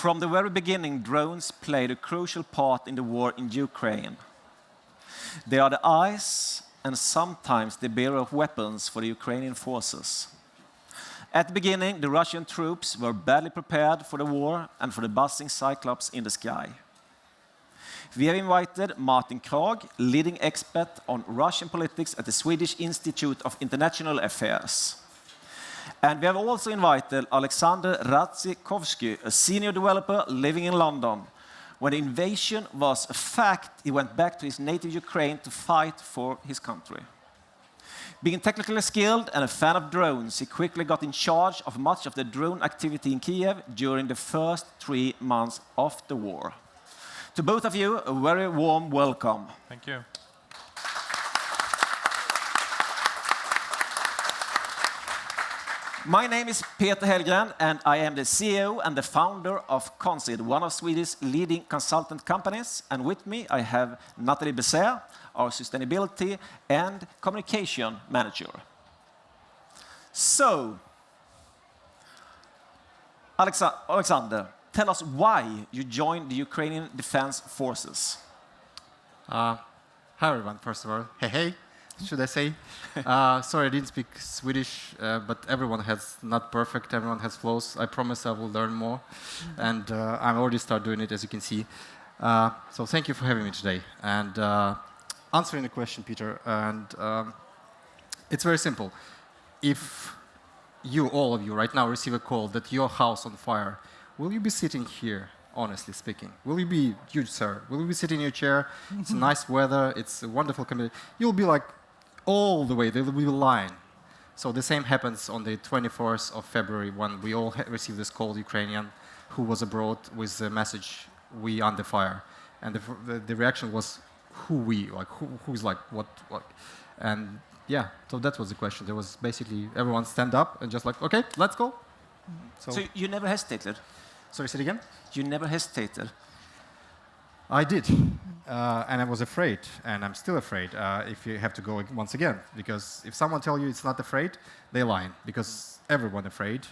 From the very beginning, drones played a crucial part in the war in Ukraine. They are the eyes and sometimes the bearer of weapons for the Ukrainian forces. At the beginning, the Russian troops were badly prepared for the war and for the buzzing cyclops in the sky. We have invited Martin Kragh, leading expert on Russian politics at the Swedish Institute of International Affairs. And we have also invited Oleksandr Radzikhavskyi, a senior developer living in London. When the invasion was a fact, he went back to his native Ukraine to fight for his country. Being technically skilled and a fan of drones, he quickly got in charge of much of the drone activity in Kiev during the first 3 months of the war. To both of you, a very warm welcome. Thank you. My name is Peter Hellgren, and I am the CEO and the founder of Consid, one of Sweden's leading consultant companies. And with me, I have Nathalie Besèr, our sustainability and communication manager. So, Oleksandr, tell us why you joined the Ukrainian Defense Forces. Hi everyone, first of all. Hey, should I say? Sorry, I didn't speak Swedish, but everyone has not perfect, everyone has flaws. I promise I will learn more, and I'm already start doing it, as you can see. So thank you for having me today. And answering the question, Peter, and it's very simple. If you, all of you, right now receive a call that your house on fire, will you be sitting here, honestly speaking? Will you be, you sir, will you be sitting in your chair? It's nice weather, it's a wonderful community. You'll be like, all the way, there will be a line. So the same happens on the 24th of February when we all received this call, Ukrainian, who was abroad with the message, we under fire. And the reaction was, who we, like, who's like, what? And yeah, so that was the question. There was basically everyone stand up and just like, okay, let's go. So you never hesitated? Sorry, say it again? You never hesitated? I did, and I was afraid, and I'm still afraid if you have to go once again, because if someone tells you it's not afraid, they're lying, because everyone afraid,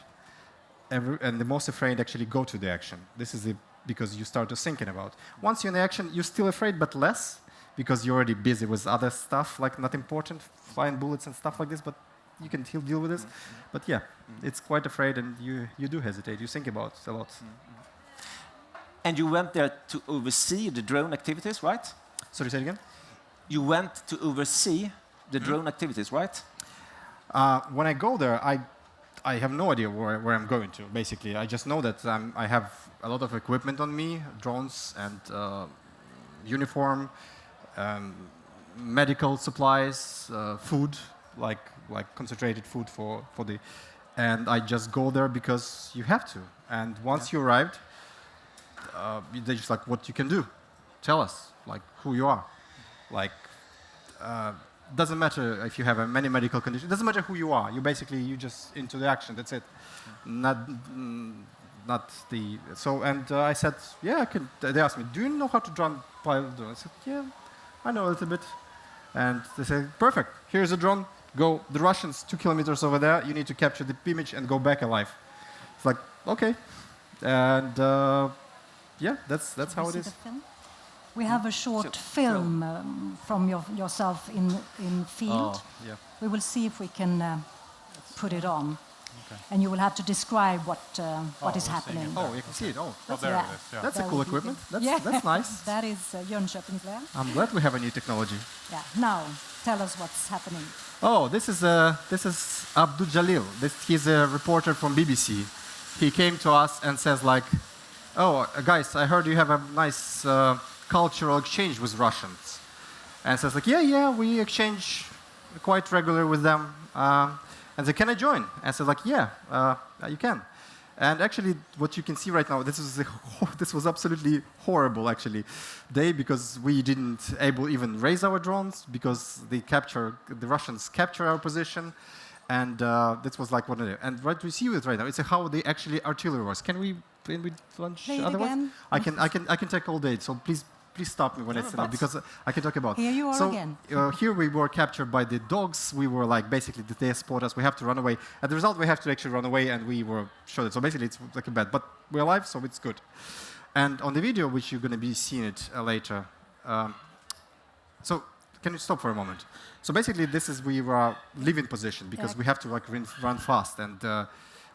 and the most afraid actually go to the action. This is because you start to thinking about. Once you're in the action, you're still afraid, but less, because you're already busy with other stuff, like not important, flying bullets and stuff like this, but you can still deal with this. But yeah, it's quite afraid, and you do hesitate, you think about it a lot. And you went there to oversee the drone activities, right? Sorry, say it again? You went to oversee the drone activities, right? When I go there, I have no idea where I'm going to, basically. I just know that I have a lot of equipment on me, drones and uniform, medical supplies, food, like concentrated food for the... And I just go there because you have to. And once you arrived, they're just like, what you can do? Tell us, like, who you are. Like, doesn't matter if you have many medical conditions. Doesn't matter who you are. You just into the action. That's it. Not the. So I said, yeah, I can. They asked me, do you know how to pilot drone? I said, yeah, I know a little bit. And they said, perfect. Here's a drone. Go. The Russians 2 kilometers over there. You need to capture the image and go back alive. It's like, okay, and. Yeah, that's how it is. We have a short film from yourself in field. Oh, yeah. We will see if we can put it on. Okay. And you will have to describe what is happening. Oh, you can see it. Oh, there it is. Yeah. That's a cool equipment. That's nice. That is Jönköpings län. I'm glad we have a new technology. Yeah. Now, tell us what's happening. Oh, this is Abdul Jalil. He's a reporter from BBC. He came to us and says like, oh, guys, I heard you have a nice cultural exchange with Russians. And says like, yeah, we exchange quite regular with them. And said, can I join? And I said like, yeah, you can. And actually, what you can see right now, this was absolutely horrible, actually, day, because we didn't able even raise our drones because the Russians capture our position. And this was like what I do. And what we see with right now, it's how they actually artillery works. Can we launch Play it otherwise? again? I can take all day. So please please stop me when I say that, because I can talk about. Here you are so, again. Here we were captured by the dogs. We were like, basically, they spot us. We have to run away. As a result, we have to actually run away, and we were shot. So basically, it's like a bad. But we're alive, so it's good. And on the video, which you're going to be seeing it later. So can you stop for a moment? So basically, this is we were living position, because we have to like run fast. And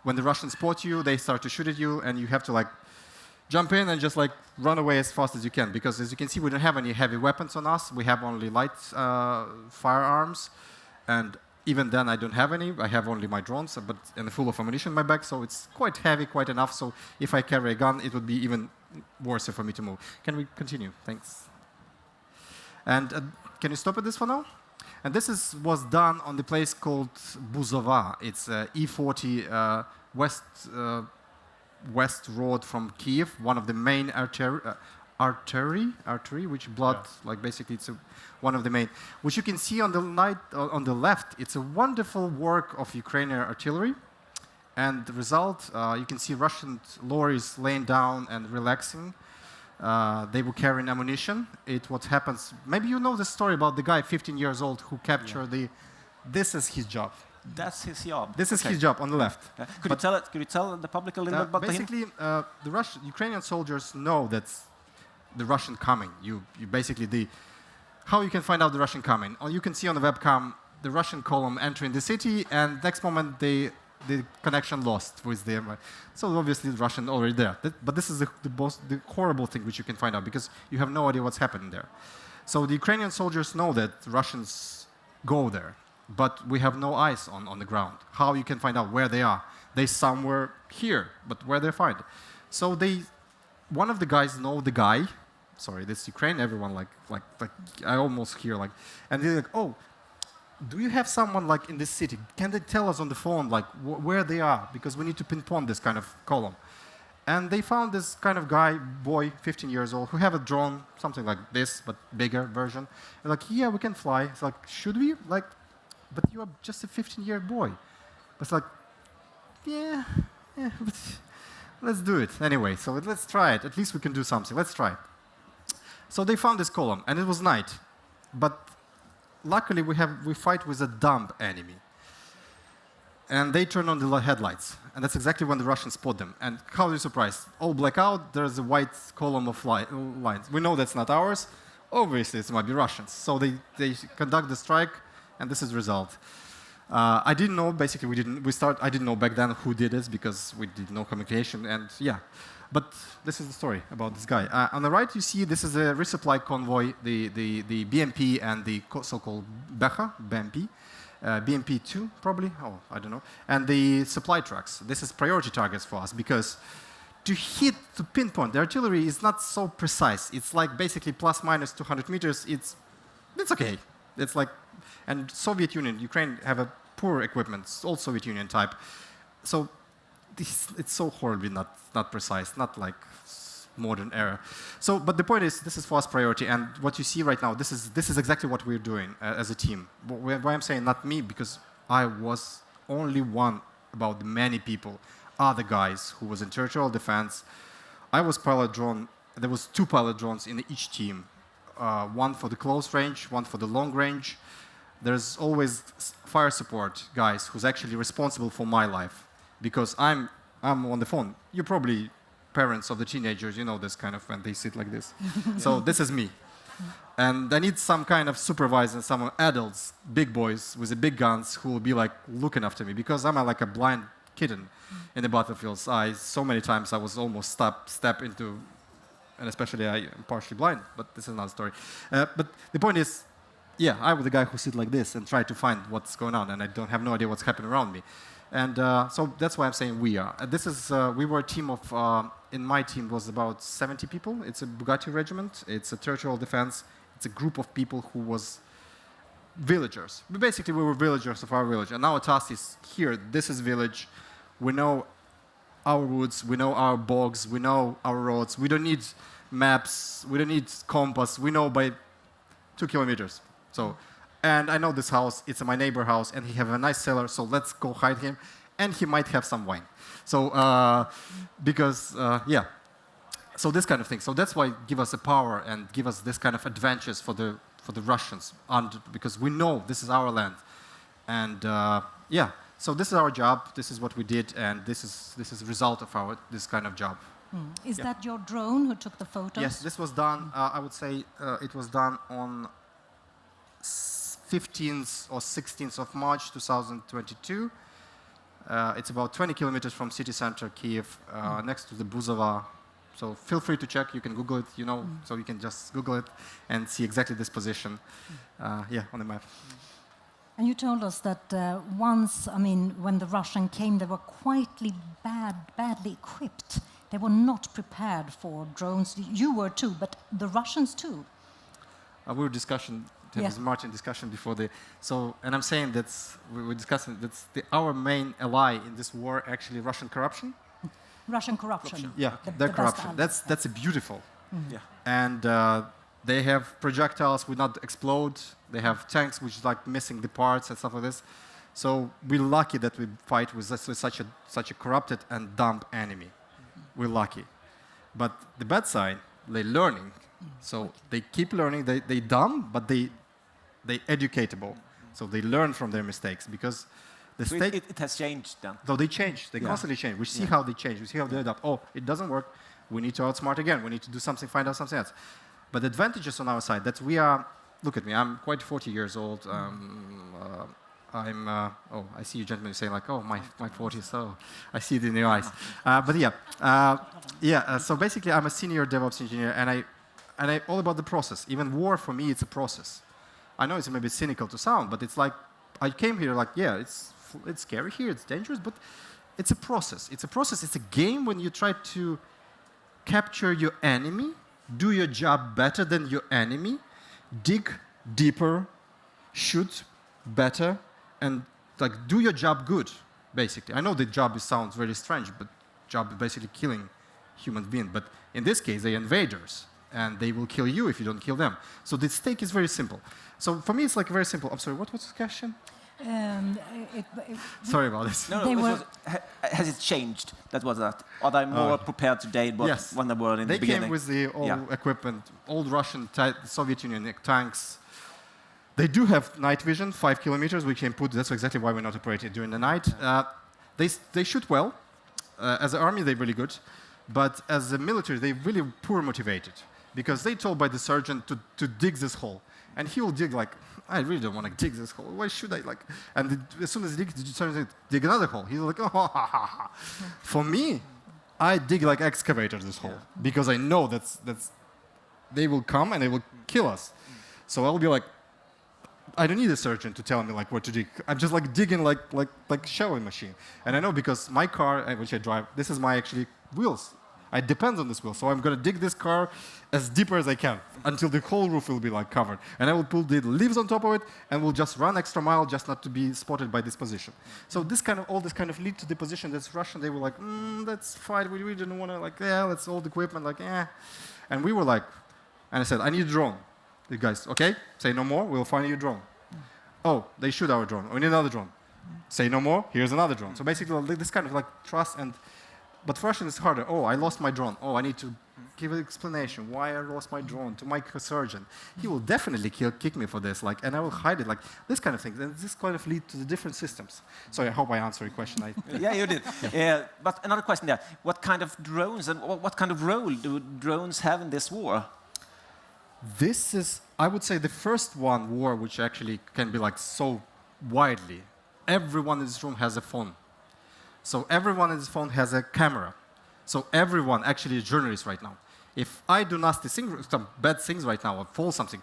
when the Russians spot you, they start to shoot at you, and you have to like jump in and just like run away as fast as you can, because as you can see, we don't have any heavy weapons on us. We have only light firearms, and even then I don't have any. I have only my drones, but and full of ammunition in my bag, so it's quite heavy, quite enough. So if I carry a gun, it would be even worse for me to move. Can we continue? Thanks. And can you stop at this for now? And this was done on the place called Buzova. It's E40 west road from Kiev, one of the main artery, which blood, like basically it's one of the main, which you can see on the left. It's a wonderful work of Ukrainian artillery, and the result, you can see Russian lorries laying down and relaxing. They were carrying ammunition. What happens, maybe you know the story about the guy, 15 years old, who captured this is his job. That's his job. This is his job on the left. Could you tell the public a little bit about basically, the Ukrainian soldiers know that the Russian coming. You basically how you can find out the Russian coming? You can see on the webcam the Russian column entering the city, and next moment the connection lost with them. So obviously the Russian already there. But this is the horrible thing which you can find out, because you have no idea what's happening there. So the Ukrainian soldiers know that Russians go there, but we have no eyes on the ground. How you can find out where they are? They somewhere here, but where they find? So one of the guys know the guy. Sorry, this Ukraine. Everyone like I almost hear like, and they're like, oh, do you have someone like in this city? Can they tell us on the phone like where they are? Because we need to pinpoint this kind of column. And they found this kind of boy, 15 years old, who have a drone, something like this, but bigger version. They're like, yeah, we can fly. It's like, should we? Like, but you are just a 15-year-old boy. It's like, yeah, but let's do it anyway. So let's try it. At least we can do something. Let's try it. So they found this column, and it was night. But luckily, we fight with a dumb enemy. And they turn on the headlights. And that's exactly when the Russians spot them. And how are you surprised? All black out, there's a white column of lines. We know that's not ours. Obviously, it might be Russians. So they conduct the strike, and this is the result. I didn't know, basically, I didn't know back then who did this, because we did no communication, and yeah. But this is the story about this guy. On the right, you see this is a resupply convoy, the BMP and the so-called BMP. BMP-2, probably, I don't know, and the supply trucks. This is priority targets for us, because to pinpoint, the artillery is not so precise. It's like basically plus minus 200 meters. It's okay. It's like, and Soviet Union, Ukraine have a poor equipment, all Soviet Union type. So it's so horribly not precise, not like modern era. So, but the point is, this is for us priority, and what you see right now, this is exactly what we're doing as a team. Why I'm saying not me, because I was only one about the many people, other guys who was in territorial defense. I was pilot drone. There was 2 pilot drones in each team, one for the close range, one for the long range. There's always fire support guys who's actually responsible for my life, because I'm on the phone. You probably parents of the teenagers, you know this kind of when they sit like this. So this is me. And I need some kind of supervisor, some adults, big boys with the big guns who will be like looking after me, because I'm like a blind kitten in the battlefields. So many times I was almost step into, and especially I am partially blind, but this is another story. But the point is, yeah, I was the guy who sit like this and try to find what's going on, and I don't have no idea what's happening around me. And so that's why I'm saying we are. We were a team of, in my team was about 70 people. It's a Bugatti regiment. It's a territorial defense. It's a group of people who was villagers. We were villagers of our village. And our task is here, this is village. We know our woods, we know our bogs, we know our roads. We don't need maps, we don't need compass. We know by 2 kilometers. So. And I know this house, it's my neighbor house, and he have a nice cellar, so let's go hide him. And he might have some wine. So, So this kind of thing. So that's why give us the power and give us this kind of advantages for the Russians, because we know this is our land, and yeah. So this is our job. This is what we did, and this is the result of this kind of job. Is that your drone who took the photos? Yes, this was done. I would say it was done on 15th or 16th of March 2022. It's about 20 kilometers from city center Kiev, next to the Buzova. So feel free to check. You can Google it, so you can just Google it and see exactly this position, yeah, on the map. And you told us that once, when the Russian came, they were quite badly equipped. They were not prepared for drones. You were too, but the Russians too. We were discussing. There was Martin discussion before and I'm saying we were discussing our main ally in this war actually Russian corruption. Russian corruption. Yeah, their corruption. That's a beautiful. Yeah. And they have projectiles which not explode. They have tanks which like missing the parts and stuff like this. So we're lucky that we fight with such a corrupted and dumb enemy. We're lucky. But the bad side, they're learning. So they keep learning. They dumb, but they educatable. So they learn from their mistakes because the state. It has changed then. So they change. They constantly change. We see how they change. We see how they adapt. Oh, it doesn't work. We need to outsmart again. We need to do something. Find out something else. But the advantages on our side that we are. Look at me. I'm quite 40 years old. I see you gentlemen saying like, oh, my 40s. So I see it in your eyes. But yeah, so basically, I'm a senior DevOps engineer, and I all about the process. Even war for me, it's a process. I know it's maybe cynical to sound, but it's like I came here like, yeah, it's scary here, it's dangerous, but it's a process. It's a process. It's a game when you try to capture your enemy, do your job better than your enemy, dig deeper, shoot better, and like do your job good, basically. I know the job sounds very strange, but job is basically killing human being. But in this case, they're invaders, and they will kill you if you don't kill them. So the stake is very simple. So for me, it's like very simple. I'm sorry, what was the question? Sorry about this. No, has it changed? That was that. Are they more prepared today when they were in the beginning? They came with the old equipment, old Russian, Soviet Union tanks. They do have night vision, 5 kilometers. We can put. That's exactly why we're not operating during the night. They shoot well. As an army, they're really good, but as a military, they're really poor motivated because they told by the sergeant to dig this hole, and he will dig like. I really don't want to dig this hole. Why should I like? And as soon as he dig another hole, he's like, oh, ha, ha, ha. For me, I dig like excavator this hole because I know that's they will come and they will kill us. So I'll be like, I don't need a surgeon to tell me like what to dig. I'm just like digging like shoveling machine. And I know because my car, which I drive, this is my actually wheels. I depend on this wheel, so I'm gonna dig this car as deeper as I can until the whole roof will be like covered, and I will pull the leaves on top of it, and we'll just run extra mile just not to be spotted by this position. So all this kind of lead to the position that's Russian. They were like, that's fine. We didn't want to like, let's old equipment, like, and we were like, and I said, I need a drone. The guys, okay, say no more. We'll find you a drone. Oh, they shoot our drone. We need another drone. Say no more. Here's another drone. So basically, this kind of like trust and. But for Russian, it's harder. Oh, I lost my drone. Oh, I need to give an explanation why I lost my drone to my surgeon. He will definitely kick me for this, like, and I will hide it, like this kind of thing. And this kind of lead to the different systems. So I hope I answered your question. Yeah, you did. But another question there: what kind of drones and what kind of role do drones have in this war? This is, I would say, the first war which actually can be like so widely. Everyone in this room has a phone. So everyone in this phone has a camera. So everyone actually is a journalist right now. If I do nasty things, some bad things right now, or fall something,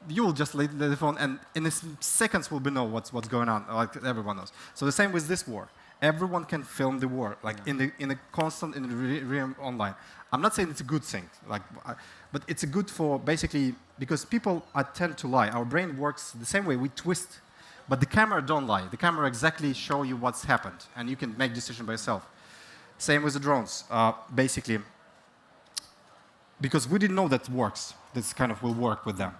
you will just lay the phone, and in seconds we'll know what's going on, like everyone knows. So the same with this war. Everyone can film the war, like in the constant, in the realm online. I'm not saying it's a good thing, like, but it's a good for basically because people tend to lie. Our brain works the same way. We twist. But the camera don't lie. The camera exactly show you what's happened, and you can make decision by yourself. Same with the drones, basically, because we didn't know that works. This kind of will work with them.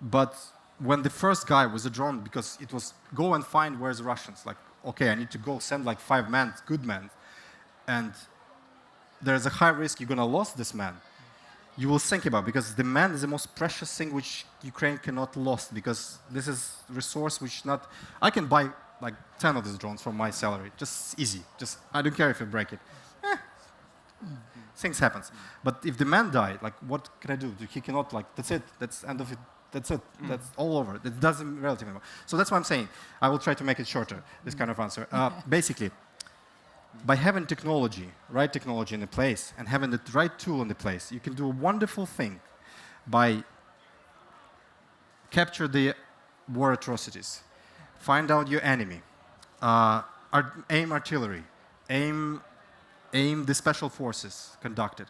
But when the first guy was a drone, because it was go and find where's the Russians. Like, okay, I need to go send like 5 men, good men, and there's a high risk you're going to lose this man, you will think about, because the man is the most precious thing which Ukraine cannot lose, because this is resource which not... I can buy like 10 of these drones from my salary, just easy. Just I don't care if you break it. Things happens. But if the man died, like what can I do? He cannot, like, that's it. That's end of it. That's it. That's all over. It doesn't relative anymore. So that's what I'm saying. I will try to make it shorter, this kind of answer. Basically, by having right technology in the place and having the right tool in the place, you can do a wonderful thing by capture the war atrocities, find out your enemy, aim artillery, aim the special forces conducted.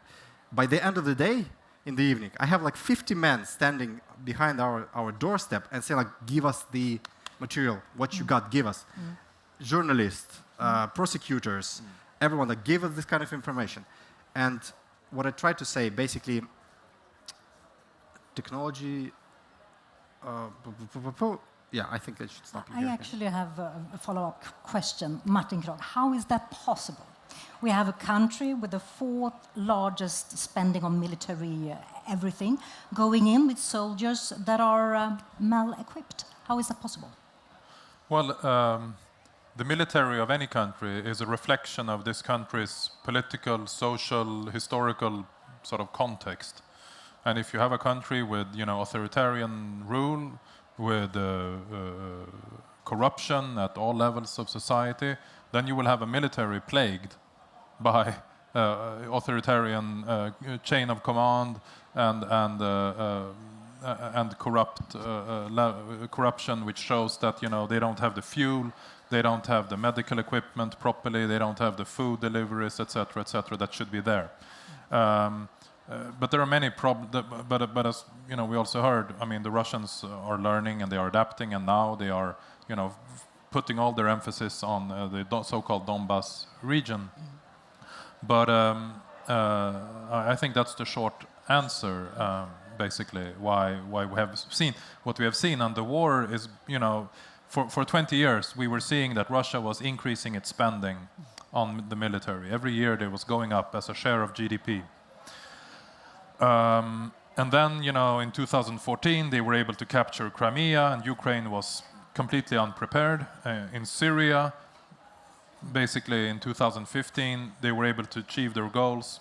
By the end of the day, in the evening, I have like 50 men standing behind our doorstep and say, like, give us the material, what you got, give us. Journalists, prosecutors, everyone that gave us this kind of information. And what I try to say, basically, technology, yeah, I think I should stop here. I actually have a follow-up question, Martin Kragh. How is that possible? We have a country with the fourth largest spending on military everything, going in with soldiers that are mal-equipped. How is that possible? Well, the military of any country is a reflection of this country's political, social, historical sort of context. And if you have a country with, authoritarian rule, with corruption at all levels of society, then you will have a military plagued by authoritarian chain of command and corruption, which shows that they don't have the fuel, they don't have the medical equipment properly, they don't have the food deliveries, etc., that should be there. But there are many problems. But as we also heard, the Russians are learning and they are adapting, and now they are, putting all their emphasis on the so-called Donbas region. But I think that's the short answer, basically, why we have seen what we have seen. And the war is, for 20 years, we were seeing that Russia was increasing its spending on the military. Every year it was going up as a share of GDP. And then, in 2014, they were able to capture Crimea, and Ukraine was completely unprepared. In Syria, basically in 2015, they were able to achieve their goals.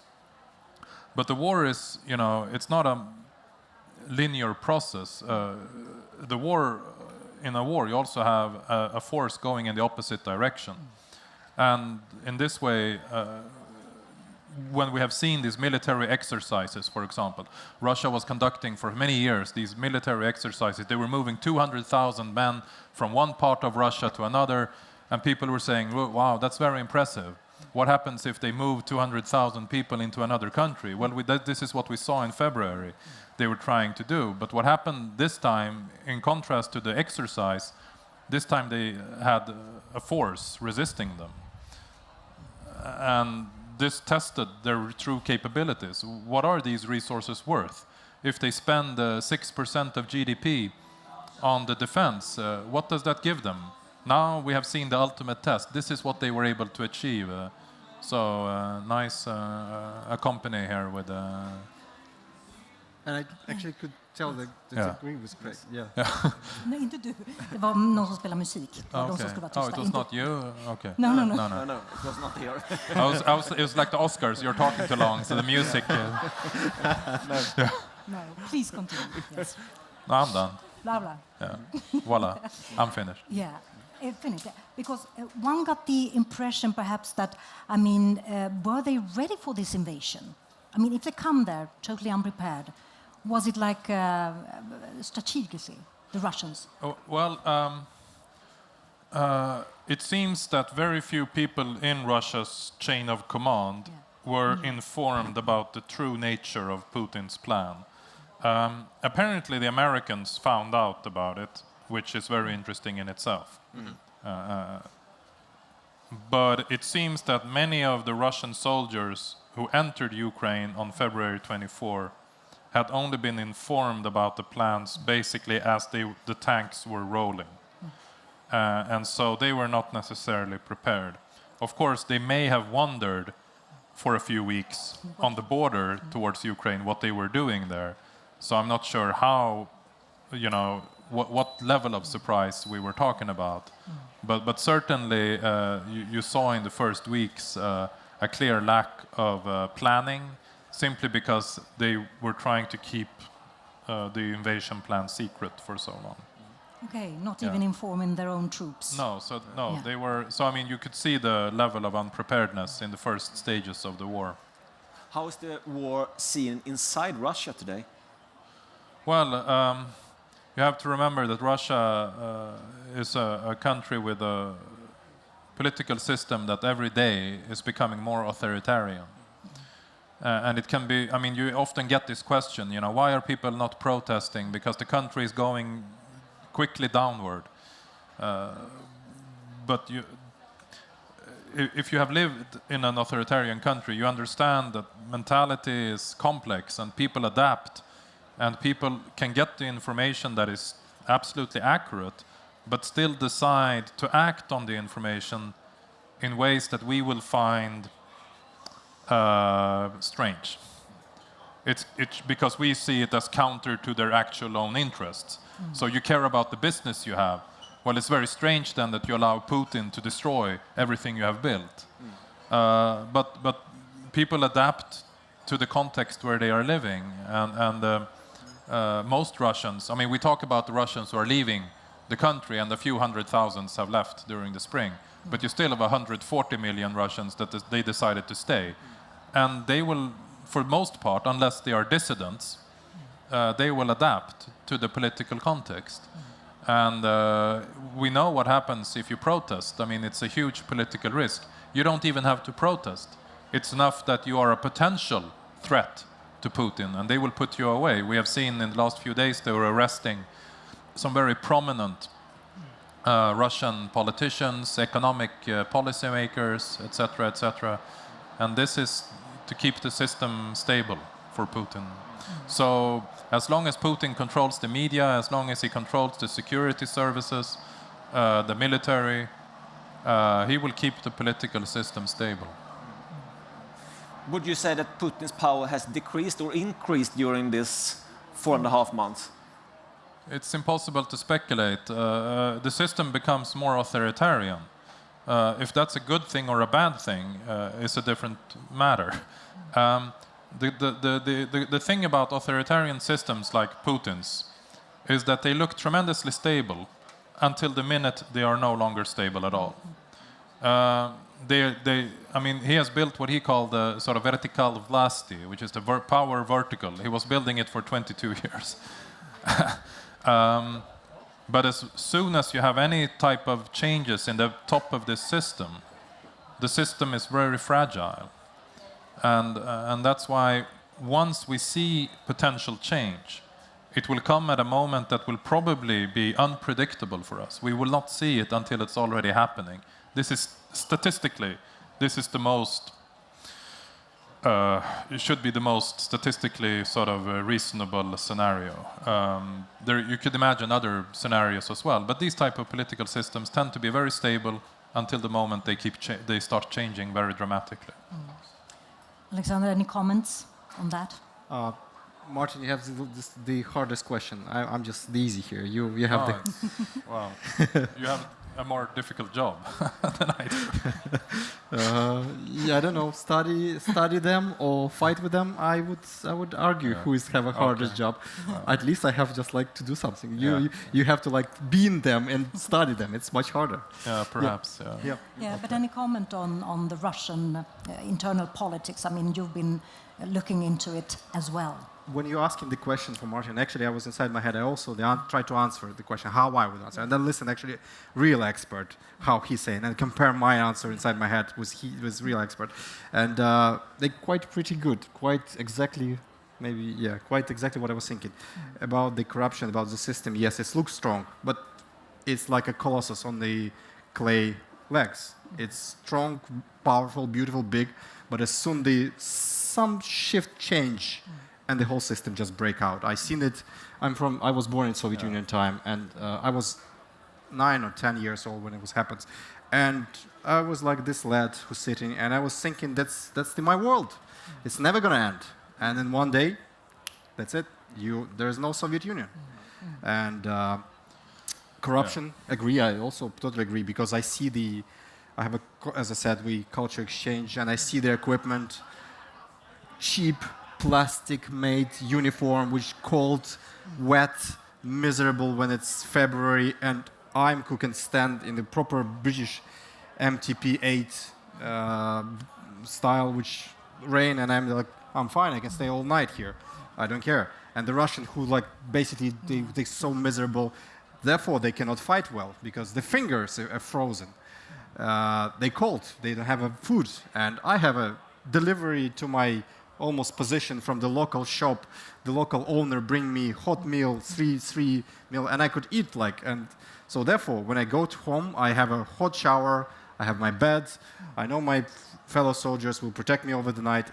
But the war is, it's not a linear process. In a war, you also have a force going in the opposite direction. And in this way, when we have seen these military exercises, for example, Russia was conducting for many years these military exercises. They were moving 200,000 men from one part of Russia to another, and people were saying, wow, that's very impressive. What happens if they move 200,000 people into another country? Well, this is what we saw in February they were trying to do. But what happened this time, in contrast to the exercise, this time they had a force resisting them. And this tested their true capabilities. What are these resources worth? If they spend 6% of GDP on the defense, what does that give them? Now we have seen the ultimate test. This is what they were able to achieve. Nice a company here with... And I actually could tell that agree with Craig. Yeah. Nej, inte du. Det var någon som spelar musik. Okay. De som skulle vara tysta. It was not you? Okay. No. No, it was not here. It was like the Oscars. You're talking too long, so the music... No, please continue. Yes. No, I'm done. Blah, blah. Yeah. Voila, I'm finished. Yeah, finished. Because one got the impression perhaps that, were they ready for this invasion? If they come there totally unprepared, was it like strategically, the Russians? It seems that very few people in Russia's chain of command were informed about the true nature of Putin's plan. Apparently, the Americans found out about it, which is very interesting in itself. But it seems that many of the Russian soldiers who entered Ukraine on February 24 had only been informed about the plans basically as the tanks were rolling. And so they were not necessarily prepared. Of course, they may have wondered for a few weeks on the border towards Ukraine, what they were doing there. So I'm not sure how, what level of surprise we were talking about. But certainly you saw in the first weeks a clear lack of planning, simply because they were trying to keep the invasion plan secret for so long. Okay, not even informing their own troops. They were. So I mean, you could see the level of unpreparedness in the first stages of the war. How is the war seen inside Russia today? Well, you have to remember that Russia is a country with a political system that every day is becoming more authoritarian. And it can be, I mean, you often get this question, why are people not protesting? Because the country is going quickly downward. But if you have lived in an authoritarian country, you understand that mentality is complex and people adapt, and people can get the information that is absolutely accurate, but still decide to act on the information in ways that we will find strange. It's because we see it as counter to their actual own interests. So you care about the business you have. Well, it's very strange then that you allow Putin to destroy everything you have built. But people adapt to the context where they are living, and most Russians, I mean, we talk about the Russians who are leaving the country, and a few hundred thousands have left during the spring. But you still have 140 million Russians that they decided to stay. And they will, for the most part, unless they are dissidents, they will adapt to the political context. And we know what happens if you protest. I mean, it's a huge political risk. You don't even have to protest. It's enough that you are a potential threat to Putin, and they will put you away. We have seen in the last few days they were arresting some very prominent Russian politicians, economic policymakers, etc., etc. And this is to keep the system stable for Putin. So as long as Putin controls the media, as long as he controls the security services, the military, he will keep the political system stable. Would you say that Putin's power has decreased or increased during this 4.5 months? It's impossible to speculate. The system becomes more authoritarian. If that's a good thing or a bad thing is a different matter. The thing about authoritarian systems like Putin's is that they look tremendously stable until the minute they are no longer stable at all. I mean, he has built what he called the sort of vertical vlasti, which is the power vertical. He was building it for 22 years. But as soon as you have any type of changes in the top of this system, the system is very fragile. And that's why once we see potential change, it will come at a moment that will probably be unpredictable for us. We will not see it until it's already happening. This is statistically, this is the most, it should be the most statistically sort of reasonable scenario. You could imagine other scenarios as well, but these type of political systems tend to be very stable until the moment they start changing very dramatically. Oleksandr, any comments on that? Martin, you have the hardest question. I'm just the easy here. You have the. Wow, you have a more difficult job than I do. Yeah, I don't know. Study them or fight with them. I would argue who have a hardest job. At least I have just like to do something. You have to like be in them and study them. It's much harder. Yeah, perhaps. Yeah, but any comment on the Russian internal politics? I mean, you've been looking into it as well. When you're asking the question from Martin, actually I was inside my head. I also tried to answer the question how I would answer, and then listen actually real expert how he's saying, and compare my answer inside my head with real expert, and they're quite pretty good, quite exactly what I was thinking about the corruption, about the system. Yes, it looks strong, but it's like a colossus on the clay legs. It's strong, powerful, beautiful, big, but as soon some shift change. And the whole system just break out. I seen it. I was born in Soviet Union time, and I was 9 or 10 years old when it happened. And I was like this lad who's sitting, and I was thinking, that's my world. It's never going to end. And then one day, that's it. There's no Soviet Union. And corruption, agree. I also totally agree, because I see as I said, we culture exchange, and I see their equipment, cheap plastic-made uniform, which cold, wet, miserable when it's February, and I'm who can stand in the proper British MTP-8 style, which rain, and I'm like, I'm fine, I can stay all night here. I don't care. And the Russian who like basically they're so miserable, therefore they cannot fight well because the fingers are frozen. They cold, they don't have food, and I have a delivery to my almost position from the local shop. The local owner bring me hot meal, three meal, and I could eat like. And so therefore, when I go to home, I have a hot shower, I have my bed, I know my fellow soldiers will protect me over the night.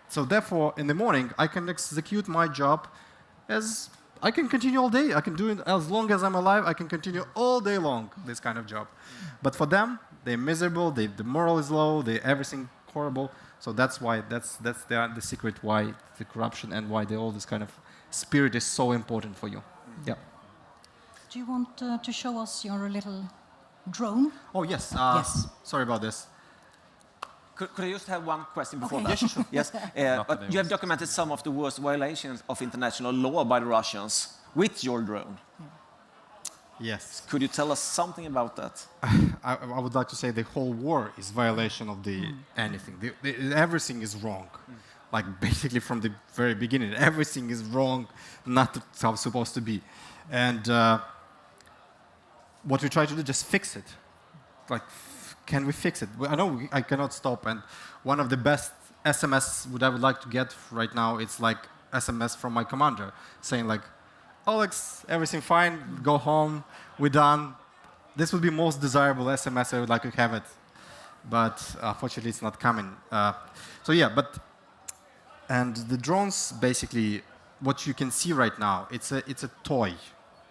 So therefore, in the morning, I can execute my job as I can continue all day. I can do it as long as I'm alive. I can continue all day long, this kind of job. But for them, they're miserable, the moral is low, everything horrible. So that's why, that's the secret why the corruption and why all this kind of spirit is so important for you. Yeah. Do you want to show us your little drone? Oh, yes. Yes. Sorry about this. Could I just have one question before Okay. that? Yes, sure. Yes. But you have documented some of the worst violations of international law by the Russians with your drone. Yes. Could you tell us something about that? I would like to say the whole war is violation of the anything. Everything is wrong. Like basically from the very beginning, everything is wrong, not how it's supposed to be. And what we try to do, just fix it. Like, can we fix it? I know I cannot stop. And one of the best SMS I would like to get right now, it's like SMS from my commander saying like, Alex, everything fine, go home, we're done. This would be most desirable SMS, I would like to have it. But unfortunately, it's not coming. And the drones, basically, what you can see right now, it's a toy,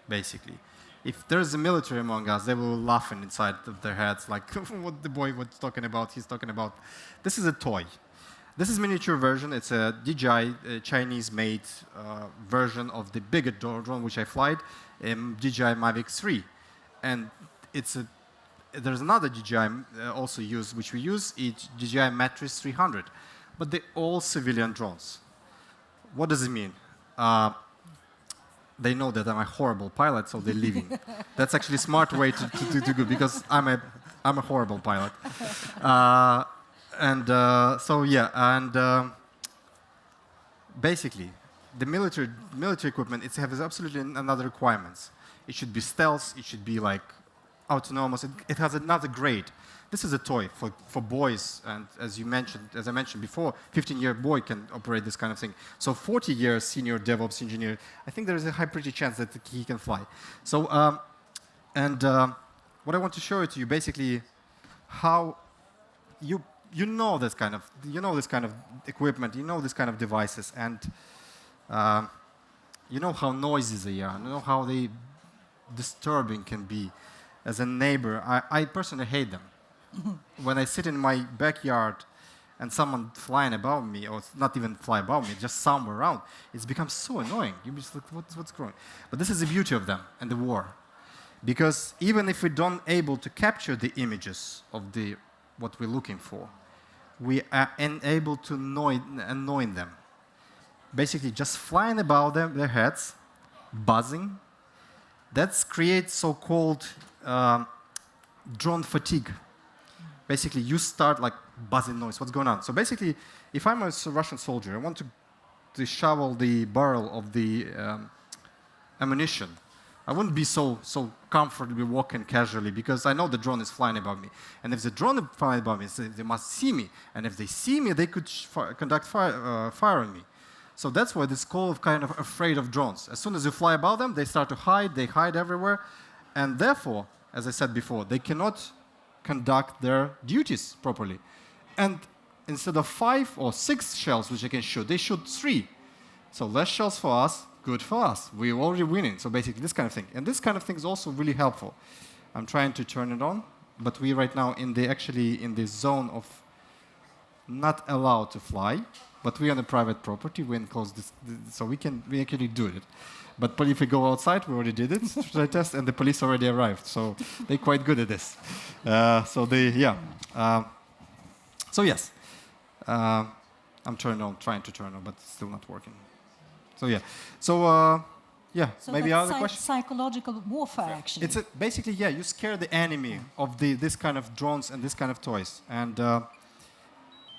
basically. If there's a military among us, they will laugh inside of their heads, like, what the boy was talking about, he's talking about. This is a toy. This is a miniature version. It's a DJI Chinese-made version of the bigger drone which I fly, DJI Mavic 3. And there's another DJI also used, which we use, it's DJI Matrix 300. But they're all civilian drones. What does it mean? They know that I'm a horrible pilot, so they're leaving. That's actually a smart way to go, because I'm a horrible pilot. Basically, the military equipment, it has absolutely another requirements. It should be stealth, it should be like autonomous, it has another grade. This is a toy for boys, and as I mentioned before, 15-year boy can operate this kind of thing. So 40 years senior DevOps engineer, I think there is a high pretty chance that he can fly. So, what I want to show it to you, basically, how you know this kind of equipment, you know this kind of devices, and you know how noisy they are, you know how they disturbing can be. As a neighbor, I personally hate them. When I sit in my backyard and someone flying above me, or not even fly above me, just somewhere around, it's become so annoying. You just like, what's going on? But this is the beauty of them and the war. Because even if we don't able to capture the images of what we're looking for, we are unable to annoy them. Basically, just flying above their heads, buzzing, that creates so-called drone fatigue. Basically, you start like buzzing noise. What's going on? So basically, if I'm a Russian soldier, I want to shovel the barrel of the ammunition. I wouldn't be so comfortably walking casually, because I know the drone is flying above me. And if the drone is flying above me, they must see me. And if they see me, they could conduct fire on me. So that's why it's called kind of afraid of drones. As soon as you fly above them, they start to hide. They hide everywhere. And therefore, as I said before, they cannot conduct their duties properly. And instead of 5 or 6 shells which they can shoot, they shoot 3. So less shells for us, good for us. We're already winning. So basically this kind of thing. And this kind of thing is also really helpful. I'm trying to turn it on. but we right now actually in the zone of not allowed to fly, but we're on a private property. We enclose this, so we actually do it. But if we go outside, we already did it, test, and the police already arrived. So they're quite good at this. So yes, I'm trying to turn on, but it's still not working. So yeah, so maybe other questions. Psychological warfare, actually. It's basically you scare the enemy of this kind of drones and this kind of toys, and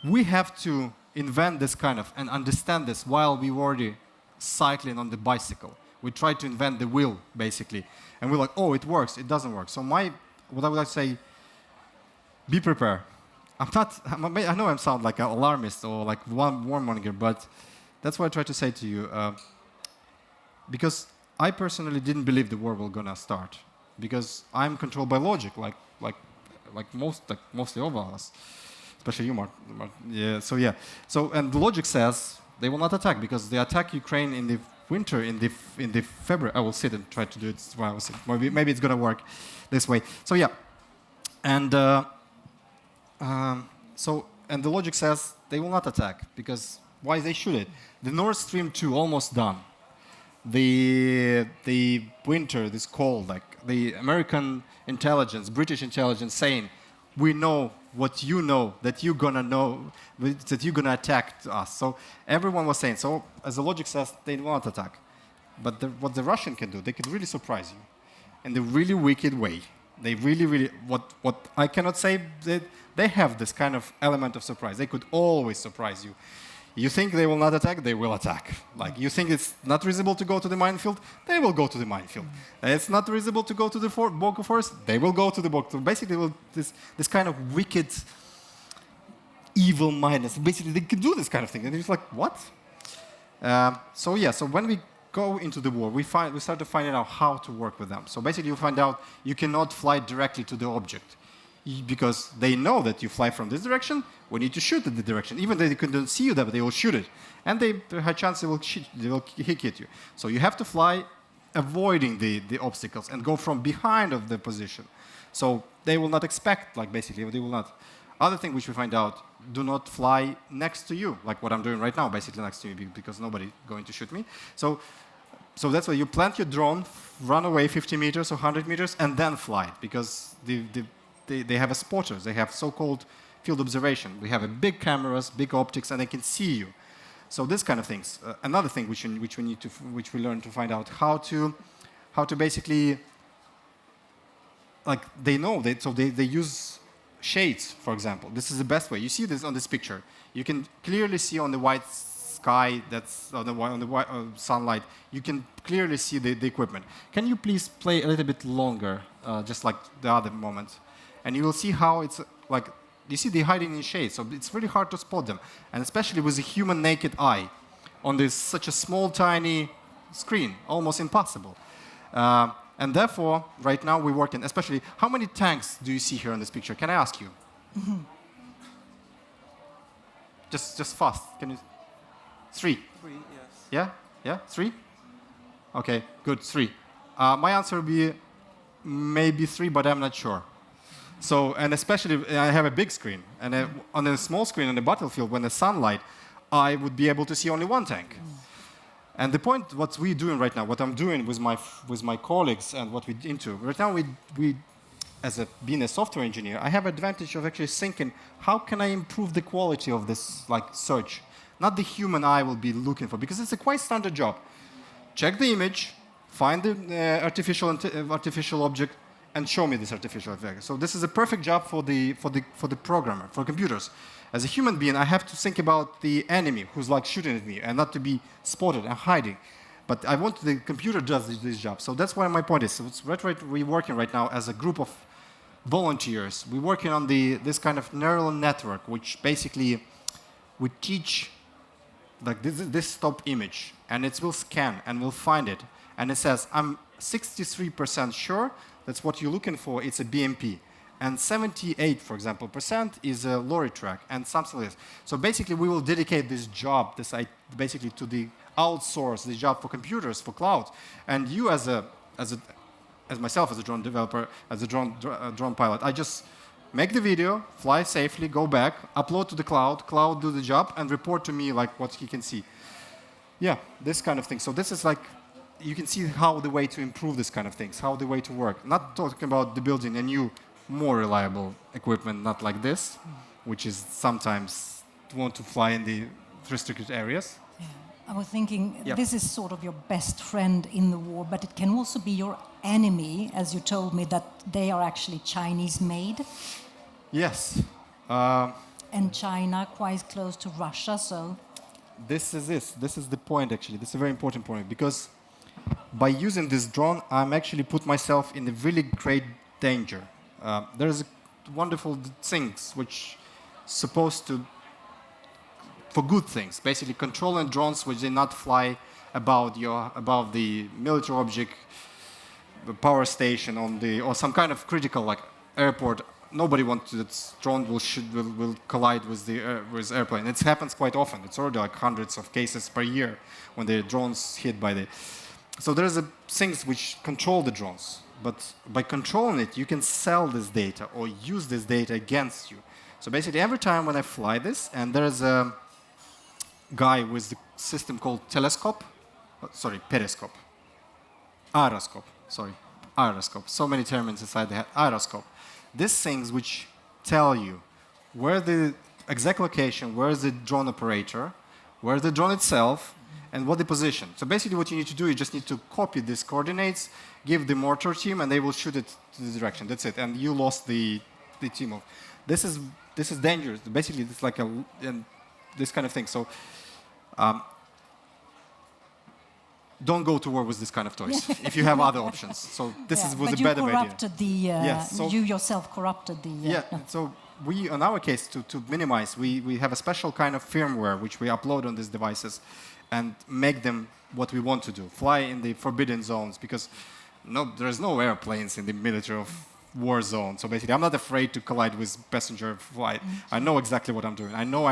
we have to invent this kind of and understand this while we were already cycling on the bicycle. We try to invent the wheel, basically. And we're like, oh, it works, it doesn't work. So what I would like to say, be prepared. I know I sound like an alarmist or like one warmonger, but that's what I try to say to you. Because I personally didn't believe the war was gonna start. Because I'm controlled by logic, like mostly all of us. Especially you, Martin. Yeah, so and the logic says they will not attack because they attack Ukraine in the winter, in the February. I will sit and try to do it while I will sit. Maybe it's gonna work this way. So and and the logic says they will not attack because why they should it? The Nord Stream 2 almost done. The winter, this cold, like the American intelligence, British intelligence saying, we know what you know, that you're gonna attack us. So everyone was saying, so as the logic says, they won't attack. But what the Russian can do, they can really surprise you in the really wicked way. They really, what I cannot say, they have this kind of element of surprise. They could always surprise you. You think they will not attack, they will attack. Like you think it's not reasonable to go to the minefield, they will go to the minefield. It's not reasonable to go to the Boku forest, they will go to the Boku. Basically, this kind of wicked, evil mindedness. Basically, they can do this kind of thing, and it's like, what? So when we go into the war, we start to find out how to work with them. So basically, you find out you cannot fly directly to the object. Because they know that you fly from this direction, we need to shoot at the direction. Even though they couldn't see you there, but they will shoot it. And they have a chance they will hit you. So you have to fly avoiding the obstacles and go from behind of the position. So they will not expect, basically, they will not. Other thing which we find out, do not fly next to you, like what I'm doing right now, basically next to you, because nobody's going to shoot me. So that's why you plant your drone, run away 50 meters or 100 meters, and then fly, because they have spotters. They have so-called field observation. We have big cameras, big optics, and they can see you. So this kind of things. Another thing which we learn to find out how to basically, they know that. So they use shades, for example. This is the best way. You see this on this picture. You can clearly see on the white sky that's on the white sunlight. You can clearly see the equipment. Can you please play a little bit longer, just like the other moment? And you will see how it's you see they're hiding in shade, so it's really hard to spot them. And especially with a human naked eye on such a small, tiny screen, almost impossible. And therefore, right now we're working, especially, how many tanks do you see here on this picture? Can I ask you? Mm-hmm. Just fast, can you? 3? 3, Yeah? yes. Yeah? 3? Okay, good, 3. My answer would be maybe 3, but I'm not sure. So, and especially, I have a big screen, and on a small screen on the battlefield, when the sunlight, I would be able to see only one tank. And the point, what we're doing right now, what I'm doing with my colleagues, and what we're into right now, we being a software engineer, I have advantage of actually thinking, how can I improve the quality of this search? Not the human eye will be looking for, because it's a quite standard job. Check the image, find the artificial object, and show me this artificial effect. So this is a perfect job for the programmer, for computers. As a human being, I have to think about the enemy who's shooting at me and not to be spotted and hiding. But I want the computer does this job. So that's why my point is. So it's we're working right now as a group of volunteers. We're working on this kind of neural network, which basically we teach this stop image, and it will scan and will find it, and it says, I'm 63% sure that's what you're looking for. It's a BMP. And 78, for example, % is a lorry track and something like this. So basically, we will dedicate this job, basically to the outsource, the job for computers, for cloud. And you as myself, as a drone developer, as a drone pilot, I just make the video, fly safely, go back, upload to the cloud do the job, and report to me like what he can see. Yeah, this kind of thing. So this is like, you can see how the way to improve this kind of things, how the way to work. Not talking about the building a new, more reliable equipment, not like this, which is sometimes want to fly in the restricted areas. I was thinking, Yeah. this is sort of your best friend in the war, but it can also be your enemy, as you told me, that they are actually Chinese-made. Yes. And China quite close to Russia, so... This is the point, actually. This is a very important point, because by using this drone, I'm actually put myself in a really great danger. There's wonderful things which supposed to, for good things, basically controlling drones which they not fly above the military object, the power station or some kind of critical like airport. Nobody wants that drone will collide with the airplane. It happens quite often. It's already like hundreds of cases per year when the drones hit by the. So there's things which control the drones, but by controlling it, you can sell this data or use this data against you. So basically, every time when I fly this, and there's a guy with the system called periscope, aeroscope. So many terms inside the aeroscope. These things which tell you where the exact location, where is the drone operator, where is the drone itself, and what the position. So basically what you need to do, you just need to copy these coordinates, give the mortar team, and they will shoot it to the direction. That's it. And you lost the team of. This is dangerous. Basically, it's like this kind of thing. So don't go to war with this kind of toys if you have other options. So this was a better idea. You yourself corrupted the... No. So we, in our case, to minimize, we have a special kind of firmware which we upload on these devices and make them what we want to do, fly in the forbidden zones, because there's no airplanes in the military of war zone. So basically, I'm not afraid to collide with passenger flight. I know exactly what I'm doing. I know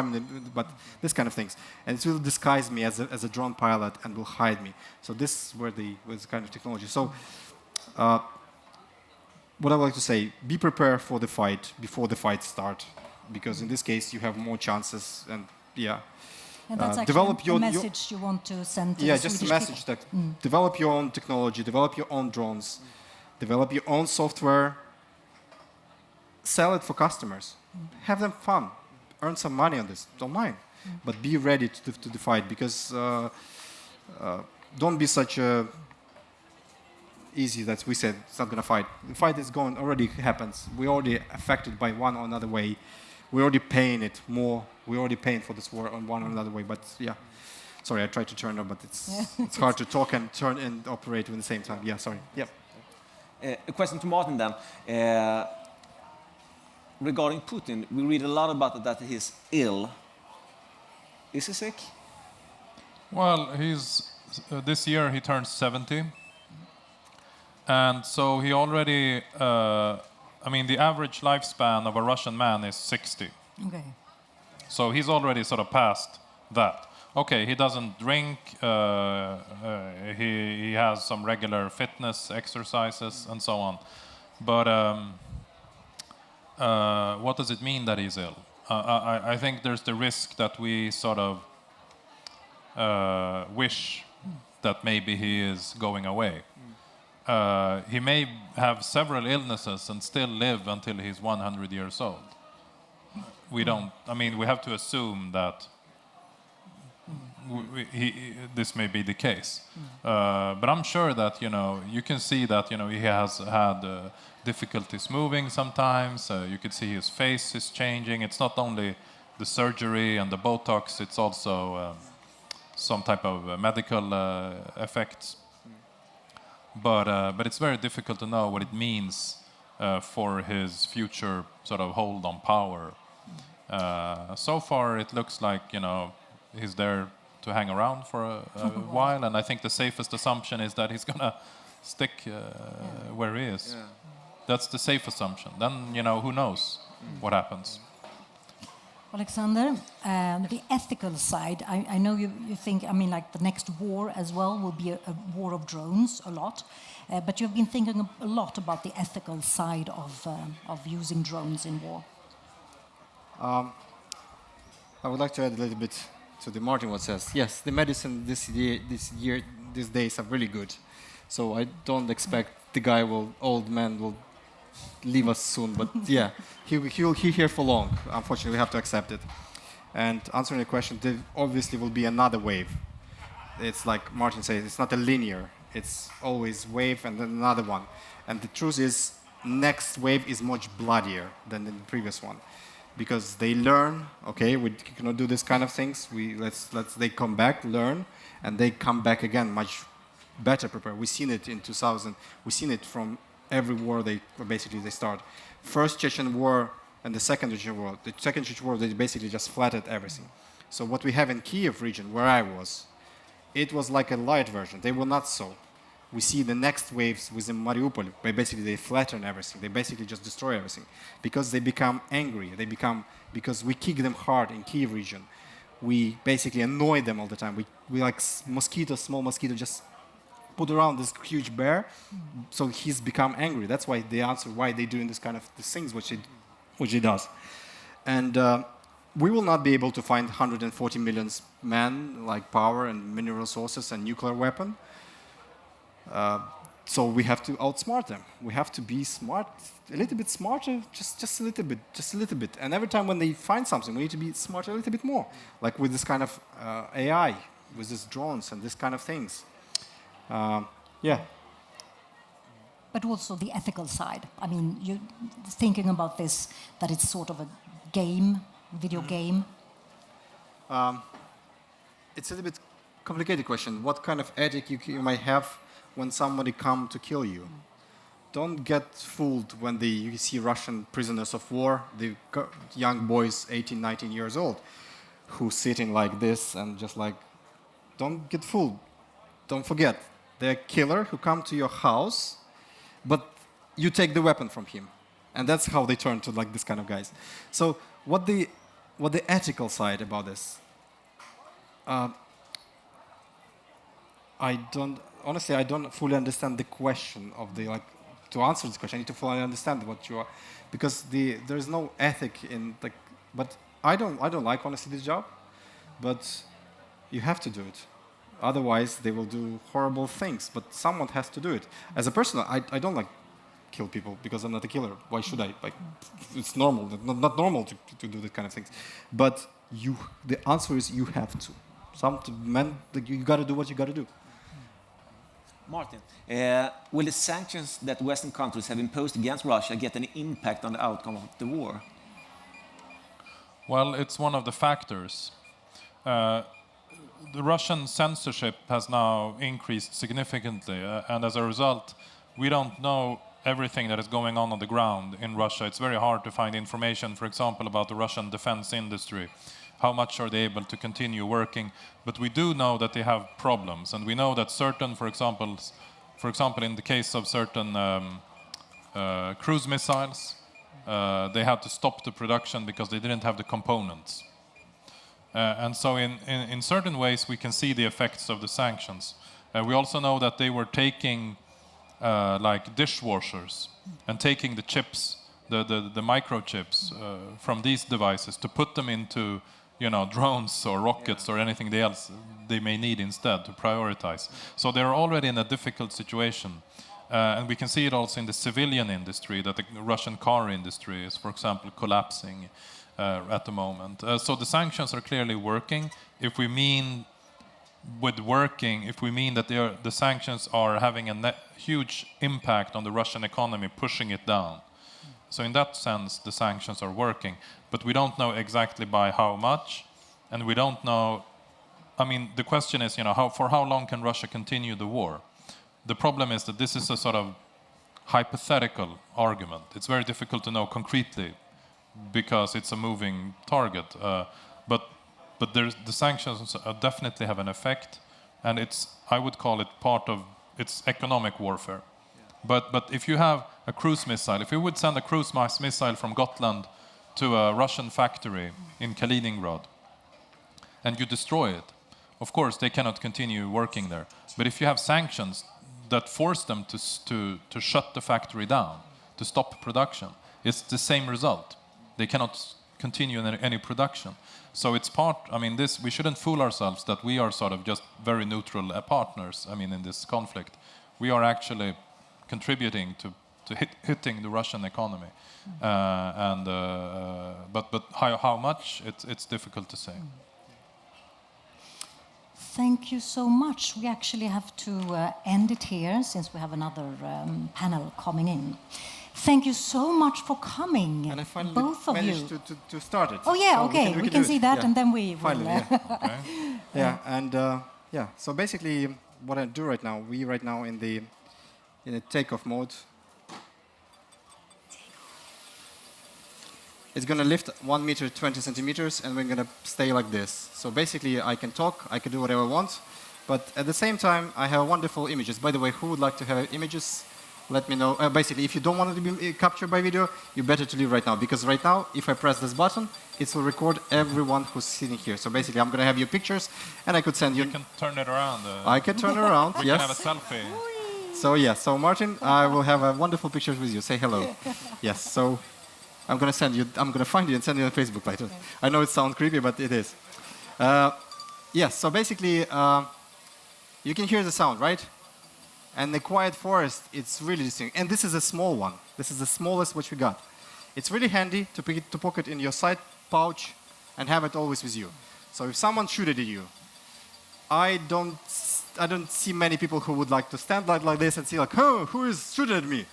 but this kind of things. And it will disguise me as a drone pilot and will hide me. So this is where was kind of technology. So what I would like to say, be prepared for the fight before the fight starts, because in this case, you have more chances and And that's actually a message you want to send to the just a Swedish message people. that develop your own technology, develop your own drones, develop your own software, sell it for customers, have them fun, earn some money on this, don't mind, but be ready to the fight, because don't be such easy that we said it's not going to fight. The fight is going, already happens. We're already affected by one or another way. We're already paying it more. We're already paying for this war on one or another way. But yeah, sorry, I tried to turn on, but it's hard to talk and turn and operate at the same time. Yeah, sorry. Yeah. A question to Martin then. Regarding Putin, we read a lot about that he's ill. Is he sick? Well, this year he turns 70. And so he already, the average lifespan of a Russian man is 60. Okay. So he's already sort of past that. Okay, he doesn't drink, he has some regular fitness exercises and so on. But what does it mean that he's ill? I think there's the risk that we sort of wish that maybe he is going away. He may have several illnesses and still live until he's 100 years old. We have to assume that this may be the case. But I'm sure that, you can see that, he has had difficulties moving sometimes. You can see his face is changing. It's not only the surgery and the Botox, it's also some type of medical effects. But it's very difficult to know what it means for his future sort of hold on power. So far, it looks like, he's there to hang around for a while, and I think the safest assumption is that he's going to stick where he is. Yeah. That's the safe assumption. Then, who knows what happens. Alexander, the ethical side, I know you think, I mean, like the next war as well will be a war of drones a lot, but you've been thinking a lot about the ethical side of using drones in war. I would like to add a little bit to the Martin what says. Yes, the medicine these days are really good. So I don't expect the old man will leave us soon, but yeah, he'll here for long. Unfortunately, we have to accept it. And answering the question, there obviously will be another wave. It's like Martin says, it's not a linear. It's always wave and then another one. And the truth is, next wave is much bloodier than the previous one, because they learn. Okay, we cannot do this kind of things. They come back, learn, and they come back again much better prepared. We've seen it in 2000. We've seen it from every war they start. First Chechen War and the Second Chechen War. The Second Chechen War, they basically just flattened everything. So what we have in Kiev region, where I was, it was like a light version. They were not so. We see the next waves within Mariupol, where basically they flatten everything. They basically just destroy everything because they become angry. Because we kick them hard in Kiev region. We basically annoy them all the time. We like small mosquito, just put around this huge bear, so he's become angry. That's why they answer why they're doing this kind of things, which he does. And we will not be able to find 140 million men, like power and mineral resources and nuclear weapon. So we have to outsmart them. We have to be smart, a little bit smarter, just a little bit. And every time when they find something, we need to be smarter a little bit more, like with this kind of AI, with these drones and this kind of things. Yeah. But also the ethical side. I mean, you're thinking about this, that it's sort of a game, video game. It's a little bit complicated question. What kind of ethic you might have when somebody come to kill you? Don't get fooled when you see Russian prisoners of war, the young boys, 18, 19 years old, who sitting like this and just like, don't get fooled. Don't forget, they're a killer who come to your house, but you take the weapon from him. And that's how they turn to like this kind of guys. So what the ethical side about this? I don't fully understand the question of to answer this question. I need to fully understand what you are, because there is no ethic in but I don't like honestly this job, but you have to do it. Otherwise, they will do horrible things, but someone has to do it. As a person, I don't like kill people because I'm not a killer. Why should I? It's normal, not normal to do that kind of things. But the answer is you have to. You got to do what you got to do. Martin, will the sanctions that Western countries have imposed against Russia get any impact on the outcome of the war? Well, it's one of the factors. The Russian censorship has now increased significantly, and as a result, we don't know everything that is going on the ground in Russia. It's very hard to find information, for example, about the Russian defense industry. How much are they able to continue working? But we do know that they have problems, and we know that certain, for example, in the case of certain cruise missiles, they had to stop the production because they didn't have the components. And so in certain ways, we can see the effects of the sanctions. We also know that they were taking like dishwashers and taking the chips, the microchips from these devices to put them into drones or rockets or anything else they may need instead to prioritize. So they're already in a difficult situation. And we can see it also in the civilian industry, that the Russian car industry is, for example, collapsing at the moment. So the sanctions are clearly working. If we mean that the sanctions are having a huge impact on the Russian economy, pushing it down. So in that sense, the sanctions are working. But we don't know exactly by how much, and we don't know. I mean, the question is, for how long can Russia continue the war? The problem is that this is a sort of hypothetical argument. It's very difficult to know concretely because it's a moving target. But the sanctions definitely have an effect, and I would call it part of its economic warfare. Yeah. But if you have a cruise missile, if you would send a cruise missile from Gotland to a Russian factory in Kaliningrad and you destroy it, of course they cannot continue working there. But if you have sanctions that force them to shut the factory down, to stop production, it's the same result. They cannot continue any production. So it's part, I mean, this, we shouldn't fool ourselves that we are sort of just very neutral partners, I mean, in this conflict. We are actually contributing to hitting the Russian economy. But how much, it's difficult to say. Thank you so much. We actually have to end it here since we have another panel coming in. Thank you so much for coming, And I finally both of you. managed to start it. Oh yeah, So okay. We can do see it. that, Yeah. and then we will. Finally, yeah. Okay. Yeah, and yeah. So basically, what I do right now, we right now in a takeoff mode. It's going to lift 1 meter 20 centimeters, and we're going to stay like this. So basically, I can talk, I can do whatever I want, but at the same time, I have wonderful images. By the way, who would like to have images? Let me know. Basically, if you don't want it to be captured by video, you better to leave right now, because right now, if I press this button, it will record everyone who's sitting here. So basically, I'm going to have your pictures, and I could send you. You can turn it around. I can turn it around. We yes. can have a selfie. So yeah. So Martin, I will have a wonderful pictures with you. Say hello. Yes. So I'm going to send you. I'm going to find you and send you on Facebook later. Okay. I know it sounds creepy, but it is. Yes. So basically, you can hear the sound, right? And the quiet forest, it's really distinct. And this is a small one. This is the smallest which we got. It's really handy to pick it, to pocket in your side pouch and have it always with you. So if someone shooted at you, I don't see many people who would like to stand like this and see like, oh, who is shooting at me?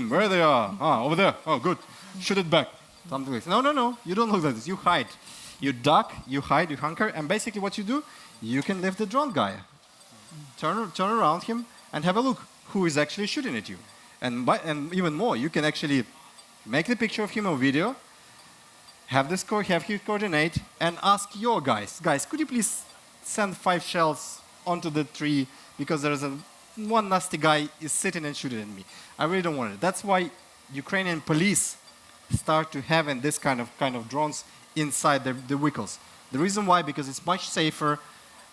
Where they are? Ah, over there. Oh, good. Shoot it back. Something like this. No. You don't look like this. You hide. You duck, you hide, you hunker. And basically what you do, you can lift the drone guy. Turn around him and have a look who is actually shooting at you. And even more, you can actually make the picture of him on video, have his coordinate, and ask your guys, could you please send 5 shells onto the tree because there's one nasty guy is sitting and shooting at me. I really don't want it. That's why Ukrainian police start to having this kind of drones inside the vehicles. The reason why, because it's much safer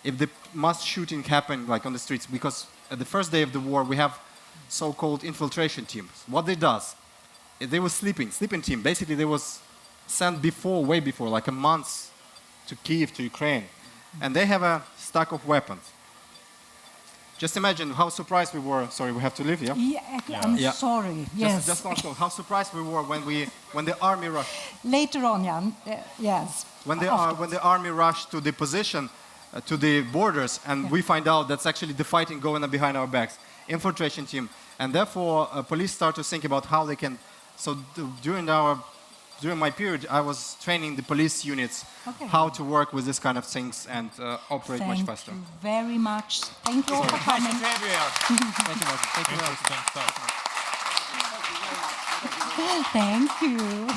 if the mass shooting happened like on the streets, because at the first day of the war, we have so-called infiltration teams. What they does, they were sleeping team. Basically, they was sent way before, like a month to Kiev, to Ukraine. And they have a stack of weapons. Just imagine how surprised we were. Sorry, we have to leave, yeah? I'm sorry, yes. Just how surprised we were when the army rushed. Later on, Jan, yes. When the army rushed to the position, to the borders, and we find out that's actually the fighting going on behind our backs. Infiltration team. And therefore, police start to think about how they can... So during my period, I was training the police units how to work with this kind of things and operate much faster. Thank you very much. Thank you all for coming. Thank you, Martin. Thank you very much. Thank you.